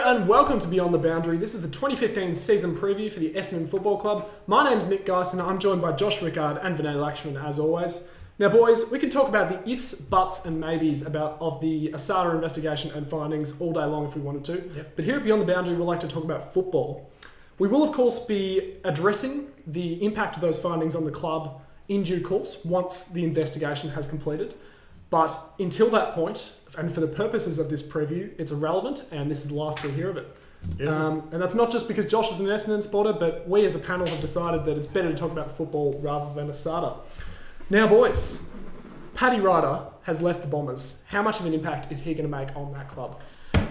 and welcome to Beyond the Boundary. This is the 2015 season preview for the Essendon Football Club. My name's Nick Geisen. I'm joined by Josh Rickard and Vinay Lakshman as always. Now boys, we can talk about the ifs, buts and maybes of the Asada investigation and findings all day long if we wanted to. Yep. But here at Beyond the Boundary we'd like to talk about football. We will of course be addressing the impact of those findings on the club in due course once the investigation has completed. But until that point, and for the purposes of this preview, it's irrelevant, and this is the last we'll hear of it. Yeah. And that's not just because Josh is an Essendon supporter, but we as a panel have decided that it's better to talk about football rather than Asada. Now, boys, Paddy Ryder has left the Bombers. How much of an impact is he going to make on that club?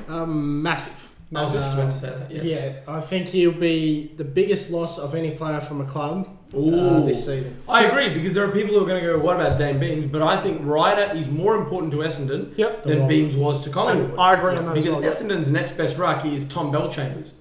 Massive. I was just about to say that, yes. Yeah, I think he'll be the biggest loss of any player from a club this season. I agree, because there are people who are going to go, what about Dane Beams? But I think Ryder is more important to Essendon than Beams was to Collingwood. I agree on that because as well. Essendon's next best ruck is Tom Bellchambers,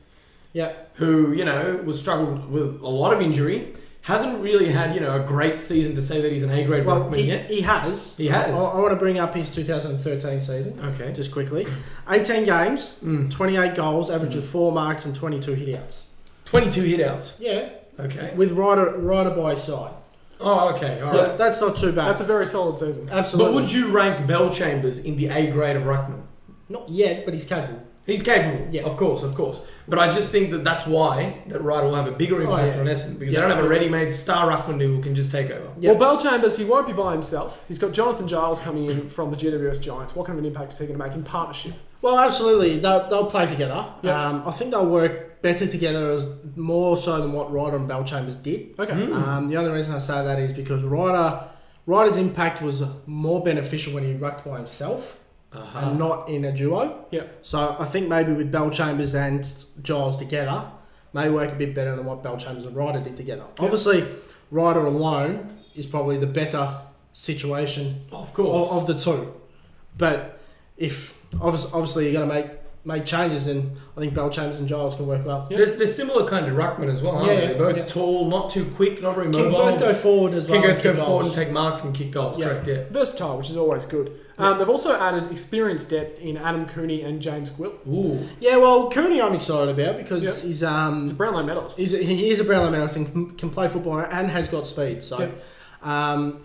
who, was struggled with a lot of injury. Hasn't really had, a great season to say that he's an A-grade ruckman yet. He has. He has. I want to bring up his 2013 season. Okay. Just quickly. 18 games, 28 goals, average of 4 marks and 22 hitouts. 22 hitouts? Yeah. Okay. With Ryder by his side. Oh, okay. All So right. that's not too bad. That's a very solid season. Absolutely. But would you rank Bellchambers in the A-grade of ruckman? Not yet, but he's capable. He's capable, Yeah. of course. But I just think that's why that Ryder will have a bigger impact on Essendon, because they don't have a ready-made star ruckman who can just take over. Yep. Well, Bellchambers, he won't be by himself. He's got Jonathan Giles coming in from the GWS Giants. What kind of an impact is he going to make in partnership? Well, absolutely. They'll play together. Yeah. I think they'll work better together, as more so than what Ryder and Bellchambers did. Okay. The only reason I say that is because Ryder's impact was more beneficial when he rucked by himself and not in a duo. Yeah. So I think maybe with Bellchambers and Giles together, may work a bit better than what Bellchambers and Ryder did together. Yeah. Obviously, Ryder alone is probably the better situation Of course. of the two. But if obviously you're going to make changes, and I think Bellchambers and Giles can work well. Yeah. They're similar kind of ruckmen as well, aren't they? They're both tall, not too quick, not very Can mobile. both go forward as well. Can and go kick forward goals. and take mark and kick goals, correct, yeah. Versatile, which is always good. They've also added experience depth in Adam Cooney and James Gwilt. Ooh. Yeah, well, Cooney I'm excited about because he's He's a Brownlow medalist. he is a Brownlow medalist and can play football and has got speed. So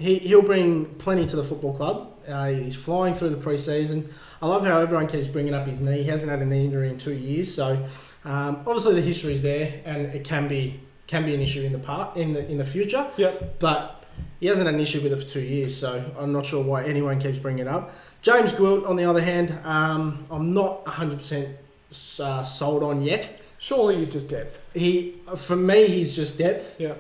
he'll bring plenty to the football club. He's flying through the pre-season. I love how everyone keeps bringing up his knee. He hasn't had a knee injury in 2 years, so obviously the history's there, and it can be an issue in the future. Yep. But he hasn't had an issue with it for 2 years, so I'm not sure why anyone keeps bringing it up. James Gwilt, on the other hand, I'm not 100% sold on yet. Surely he's just depth. For me, he's just depth. Yeah.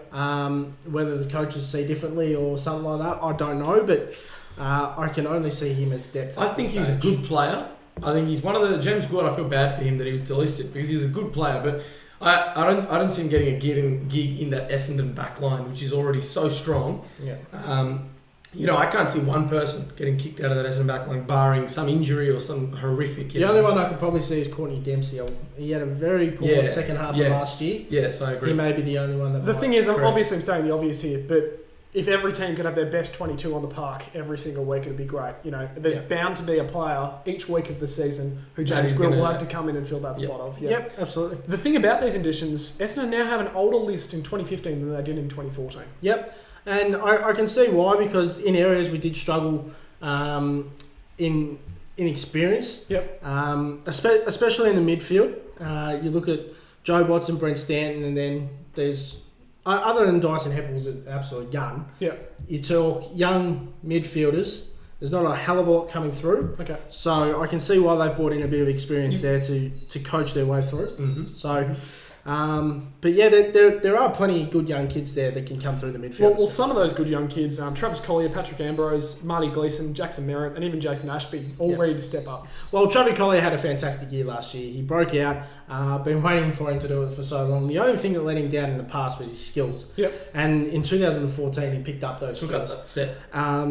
Whether the coaches see differently or something like that, I don't know, but I can only see him as depth. I think he's a good player. I think he's one of the... James Gwilt, I feel bad for him that he was delisted, because he's a good player, but I don't see him getting a gig in that Essendon back line, which is already so strong. Yeah. I can't see one person getting kicked out of that Essendon back line, barring some injury or some horrific... The only one I could probably see is Courtney Dempsey. He had a very poor second half of last year. Yes, I agree. He may be the only one that The might. thing is, Correct. obviously I'm stating the obvious here, but if every team could have their best 22 on the park every single week, it'd be great. There's bound to be a player each week of the season who James Gwilt will have to come in and fill that spot of. Yeah. Yep, absolutely. The thing about these additions, Essendon now have an older list in 2015 than they did in 2014. Yep, and I can see why, because in areas we did struggle in experience. Yep. Especially in the midfield. You look at Joe Watson, Brent Stanton, and then there's... Other than Dyson Heppel's an absolute gun, you talk young midfielders, there's not a hell of a lot coming through. Okay. So I can see why they've brought in a bit of experience there to coach their way through. Mm-hmm. So, but yeah, there are plenty of good young kids there that can come through the midfield. Well, some of those good young kids, Travis Collier, Patrick Ambrose, Marty Gleeson, Jackson Merritt, and even Jason Ashby, all ready to step up. Well, Travis Collier had a fantastic year last year. He broke out. Been waiting for him to do it for so long. The only thing that let him down in the past was his skills. Yep. And in 2014, he picked up those skills. That's it.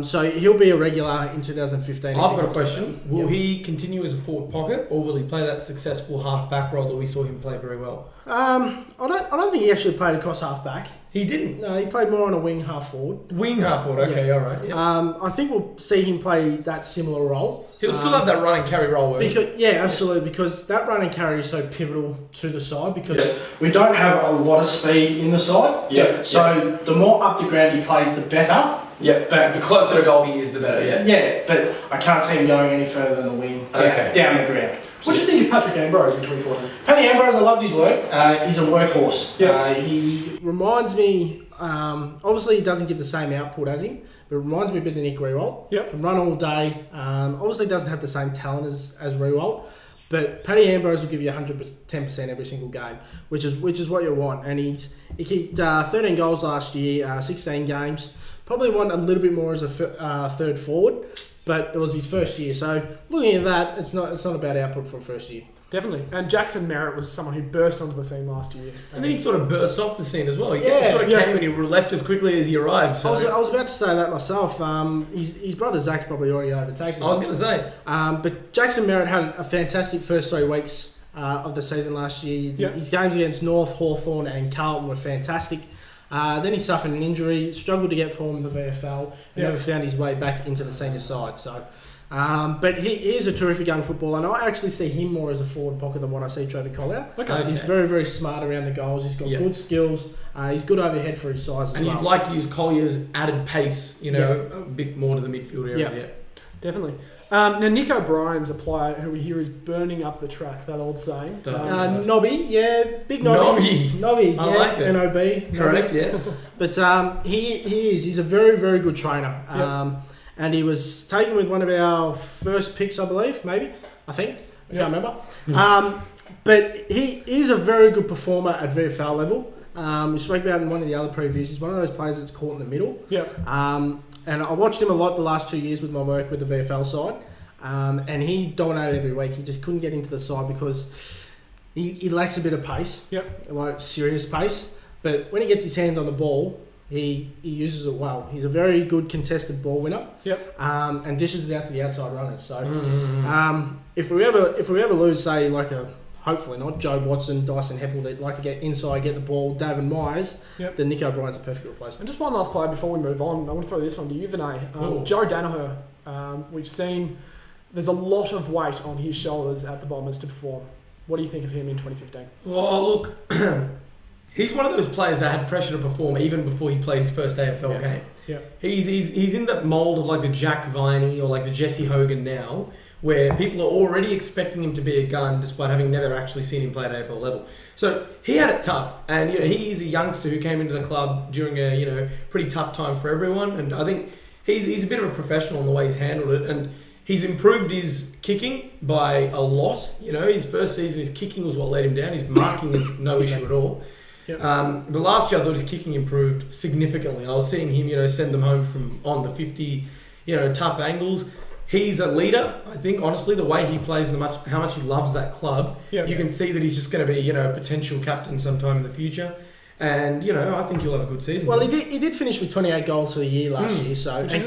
So he'll be a regular in 2015. I've got a question. Will he continue as a forward pocket, or will he play that successful half-back role that we saw him play very well? I don't think he actually played across half back. He didn't. No, he played more on a wing half forward. Wing half forward, okay, all right. Yeah. I think we'll see him play that similar role. He'll still have that run and carry role, won't he? Absolutely, because that run and carry is so pivotal to the side because we don't have a lot of speed in the side. Yeah. So the more up the ground he plays, the better. Yeah, but the closer to goal he is, the better, yeah? Yeah, but I can't see him going any further than the wing down the ground. What do you think of Patrick Ambrose in 2014? Paddy Ambrose, I loved his work. He's a workhorse. Yeah. He reminds me, obviously he doesn't give the same output as him, but it reminds me a bit of Nick Riewoldt. Yep. Can run all day. Obviously doesn't have the same talent as Riewoldt, but Paddy Ambrose will give you 110% every single game, which is what you want. And he kicked 13 goals last year, 16 games. Probably want a little bit more as a third forward, but it was his first year. So looking at that, it's not a bad output for a first year. Definitely. And Jackson Merritt was someone who burst onto the scene last year. And then he sort of burst off the scene as well. He Yeah, sort of came and he left as quickly as he arrived. So. I was about to say that myself. His brother Zach's probably already overtaken him. I was going to say. But Jackson Merritt had a fantastic first 3 weeks of the season last year. Yep. His games against North, Hawthorn and Carlton were fantastic. Then he suffered an injury, struggled to get form in the VFL, and never found his way back into the senior side. So, but he is a terrific young footballer, and I actually see him more as a forward pocket than what I see Trevor Collier. Okay. He's very, very smart around the goals. He's got good skills. He's good overhead for his size as well. And you'd like to use Collier's added pace, a bit more to the midfield area. Yeah. Definitely. Now, Nick O'Brien's a player who we hear is burning up the track, that old saying. Nobby, big Nobby. Nobby, I like it. N-O-B. Correct, yes. But he's a very, very good trainer. And he was taken with one of our first picks, I believe, maybe, I think. I can't remember. But he is a very good performer at VFL level. We spoke about in one of the other previews. He's one of those players that's caught in the middle. And I watched him a lot the last 2 years with my work with the VFL side. And he dominated every week. He just couldn't get into the side because he lacks a bit of pace. Like serious pace. But when he gets his hand on the ball, he uses it well. He's a very good contested ball winner. And dishes it out to the outside runners. So if we ever lose, say, hopefully not, Joe Watson, Dyson Heppel, that like to get inside, get the ball, David Myers, then Nick O'Brien's a perfect replacement. And just one last player before we move on. I want to throw this one to you, Vinay. Joe Danaher, we've seen there's a lot of weight on his shoulders at the Bombers to perform. What do you think of him in 2015? Well, look, he's one of those players that had pressure to perform even before he played his first AFL game. He's in that mould of like the Jack Viney or like the Jesse Hogan now, where people are already expecting him to be a gun despite having never actually seen him play at AFL level. So he had it tough, and he is a youngster who came into the club during a pretty tough time for everyone, and I think he's a bit of a professional in the way he's handled it, and he's improved his kicking by a lot. His first season, his kicking was what let him down. His marking is no issue at all. But last year I thought his kicking improved significantly. I was seeing him, send them home from on the 50, tough angles. He's a leader, I think, honestly, the way he plays and how much he loves that club. You can see that he's just going to be, a potential captain sometime in the future. And, I think he'll have a good season. Well, he did finish with 28 goals for the year last year, and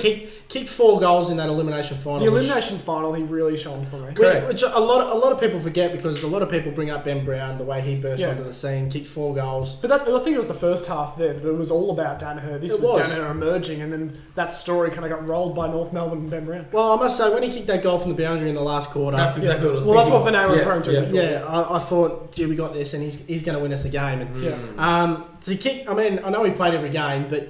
kicked 4 goals in that elimination final. The elimination final, he really shone for me. Which a lot of people forget, because a lot of people bring up Ben Brown, the way he burst onto the scene, kicked 4 goals. But I think it was the first half there, but it was all about Danaher. This was Danaher emerging, and then that story kind of got rolled by North Melbourne and Ben Brown. Well, I must say, when he kicked that goal from the boundary in the last quarter... That's exactly what I was thinking. Well, that's what Vinay was referring to. I thought, gee, we got this, and he's going to win us the game. And, to kick... I know he played every game, but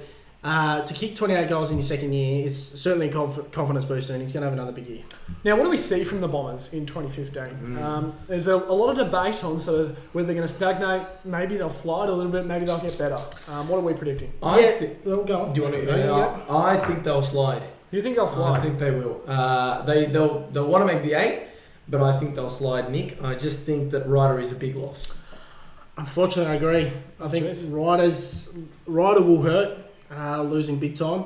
to kick 28 goals in his second year, it's certainly a confidence booster, and he's going to have another big year. Now, what do we see from the Bombers in 2015? There's a lot of debate on sort of whether they're going to stagnate. Maybe they'll slide a little bit. Maybe they'll get better. What are we predicting? Go on. Do you want to? I think they'll slide. Do you think they'll slide? I think they will. They'll want to make the 8, but I think they'll slide, Nick. I just think that Ryder is a big loss. Unfortunately, I agree. I think Ryder will hurt, losing big time.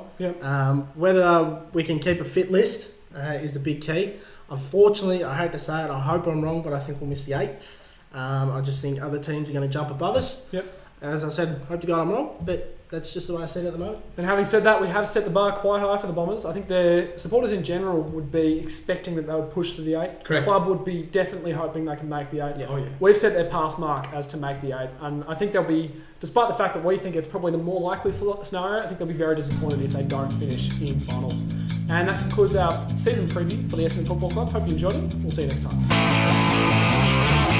Whether we can keep a fit list is the big key. Unfortunately, I hate to say it, I hope I'm wrong, but I think we'll miss the 8. I just think other teams are going to jump above us. as I said, hope to God I'm wrong, but that's just the way I see it at the moment. And having said that, we have set the bar quite high for the Bombers. I think their supporters in general would be expecting that they would push for the 8. Correct. The club would be definitely hoping they can make the 8. Yeah. Oh, yeah. We've set their pass mark as to make the 8, and I think they'll be, despite the fact that we think it's probably the more likely scenario, I think they'll be very disappointed if they don't finish in finals. And that concludes our season preview for the Essendon Football Club. Hope you enjoyed it. We'll see you next time.